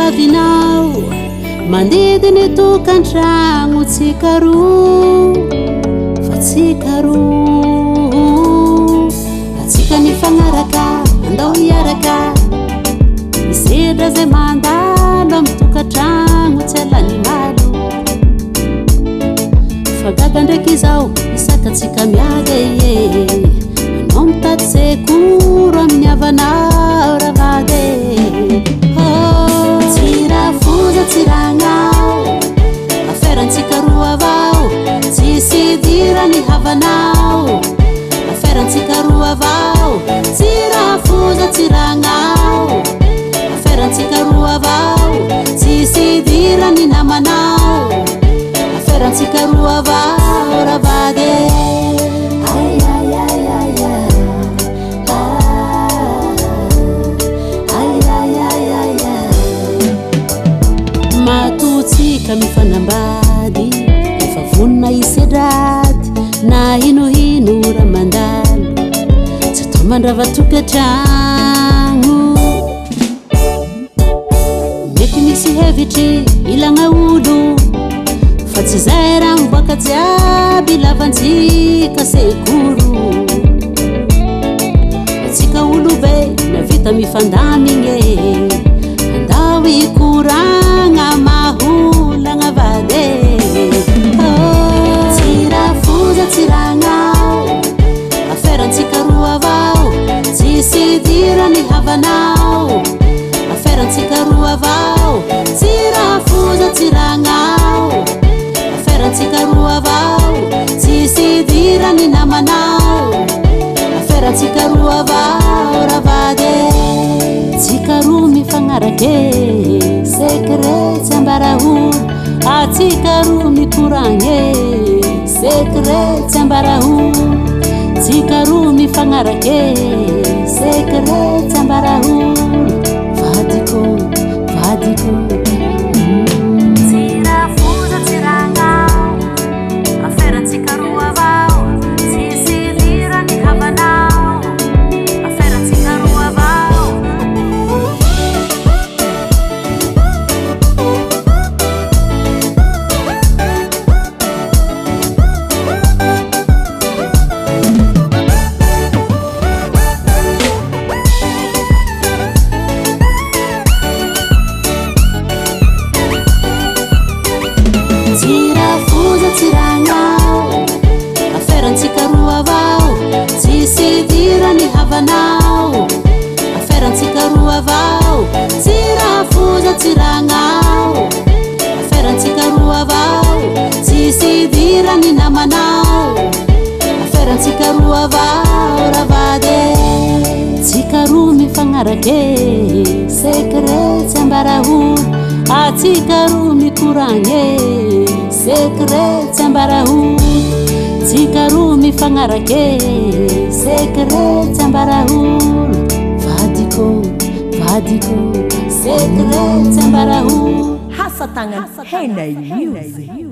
avinao mandidiny tokantragno tsikaro fa tsikaro atsika ny fagnaraka andao hiaraka isedra zay mandalo amy tokantragno tsy alany malo fa gaga ndraiky izao isakatsika miaga ie anao mitady sekoro amin'ny havanao ravady tsirafoza tsiragnao aferantsika roa avao tsisy dirany havanao aferantsika roa avao tsirafoza tsiragnao aferantsika roa avao tsisy dirany namanao aferantsika roa avao ravady matotsika mifanambady efa vonina isedrady na hinohino ra mandalo tsy atao mandrava tokantragno mety misy hevitry ilagna olo fa tsy zay raha miboaka jiaby lavantsika sekoro atsika olobe na vita mifandamigny andao ikoragna maholagna vady tsirafoza tsiragnao aferantsika roa avao tsisy dirany havanao aferantsika roa avao tsirafoza tsiragnao aferantsika roa avao tsisy dirany namanao aferantsika roa avao ravady tsika roa mifagnarake secret tsy ambaraolo atsika roa mikoragny secret tsy ambaraolo tsika roa mifagnarake secret tsy ambaraolo vadiko vadiko tsirafoza tsiragnao aferantsika roa avao tsisy dirany havanao aferantsika roa avao tsirafoza tsiragnao aferantsika roa avao tsisy dirany namanao aferantsika roa avao ravady tsika roa mifagnarake secret tsy ambaraolo atsika roa mikoragny secret tsy ambaraolo tsika roa mifagnarake secret tsy ambaraolo vadiko vadiko secret tsy ambaraolo Hasatagna Henay Music.